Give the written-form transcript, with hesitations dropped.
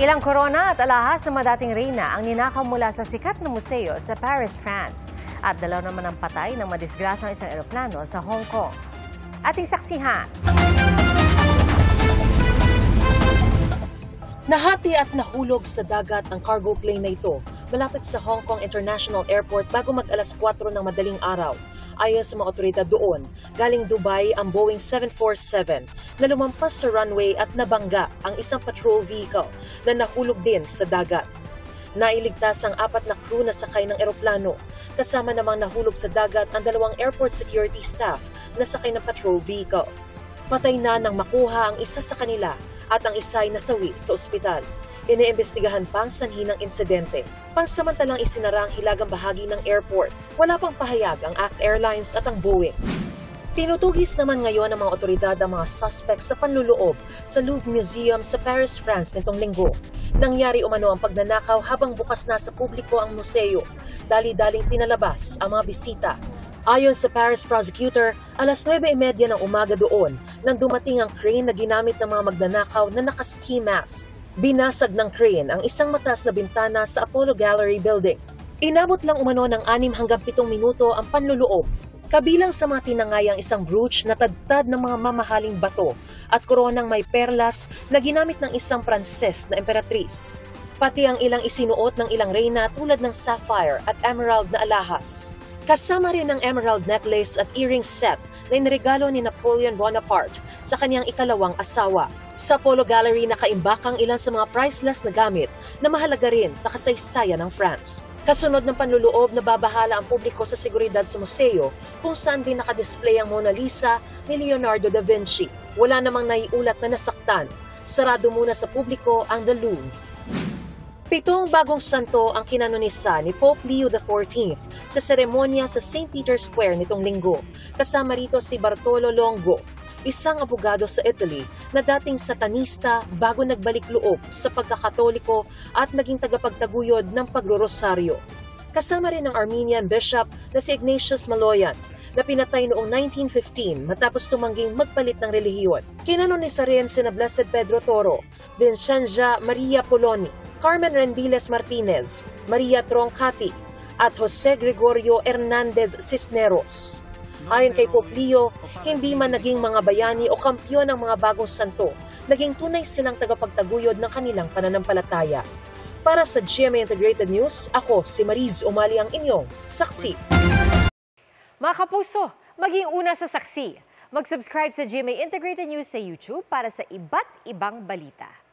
Ilang korona at alahas ng mga dating reyna ang ninakaw mula sa sikat na museo sa Paris, France. At dalaw naman ang patay ng madisgrasyang isang eroplano sa Hong Kong. Ating saksihan. Nahati at nahulog sa dagat ang cargo plane na ito malapit sa Hong Kong International Airport bago mag-alas 4 ng madaling araw. Ayon sa mga otoridad doon, galing Dubai ang Boeing 747 na lumampas sa runway at nabangga ang isang patrol vehicle na nahulog din sa dagat. Nailigtas ang 4 na crew na sakay ng eroplano. Kasama namang nahulog sa dagat ang 2 airport security staff na sakay ng patrol vehicle. Patay na nang makuha ang isa sa kanila at ang isa ay nasawi sa ospital. Iniimbestigahan pa ang sanhi ng insidente. Pansamantalang isinara ang hilagang bahagi ng airport. Wala pang pahayag ang ACT Airlines at ang Boeing. Tinutugis naman ngayon ng mga otoridad ang mga suspects sa panluloob sa Louvre Museum sa Paris, France nitong linggo. Nangyari umano ang pagnanakaw habang bukas na sa publiko ang museo. Dali-daling pinalabas ang mga bisita. Ayon sa Paris prosecutor, alas 9:30 ng umaga doon nang dumating ang crane na ginamit ng mga magnanakaw na naka-ski mask. Binasag ng crane ang isang mataas na bintana sa Apollo Gallery building. Inabot lang umano ng 6 hanggang 7 minuto ang panluloob. Kabilang sa mga tinangayang isang brooch na tadtad ng mga mamahaling bato at koronang may perlas na ginamit ng isang Pranses na emperatris. Pati ang ilang isinuot ng ilang reyna tulad ng sapphire at emerald na alahas. Kasama rin ang emerald necklace at earring set na iniregalo ni Napoleon Bonaparte sa kanyang ikalawang asawa. Sa Apollo Gallery nakaimbak ang ilan sa mga priceless na gamit na mahalaga rin sa kasaysayan ng France. Kasunod ng panluloob, nababahala ang publiko sa seguridad sa museo kung saan din nakadisplay ang Mona Lisa ni Leonardo da Vinci. Wala namang naiulat na nasaktan. Sarado muna sa publiko ang The Louvre. 7 bagong santo ang kinanonisa ni Pope Leo XIV sa seremonya sa St. Peter's Square nitong linggo. Kasama rito si Bartolo Longo, isang abogado sa Italy na dating satanista bago nagbalik loob sa pagkakatoliko at naging tagapagtaguyod ng pagrorosaryo. Kasama rin ang Armenian bishop na si Ignatius Maloyan na pinatay noong 1915 matapos tumangging magpalit ng relihiyon. Kinanonisa rin sina Blessed Pedro Toro, Vincenza Maria Poloni, Carmen Rendiles Martinez, Maria Troncati at Jose Gregorio Hernandez Cisneros. Ayon kay Pope Leo, hindi man naging mga bayani o kampyon ng mga bagong santo, naging tunay silang tagapagtaguyod ng kanilang pananampalataya. Para sa GMA Integrated News, ako si Mariz Umali ang inyong saksi. Mga kapuso, maging una sa saksi. Mag-subscribe sa GMA Integrated News sa YouTube para sa iba't ibang balita.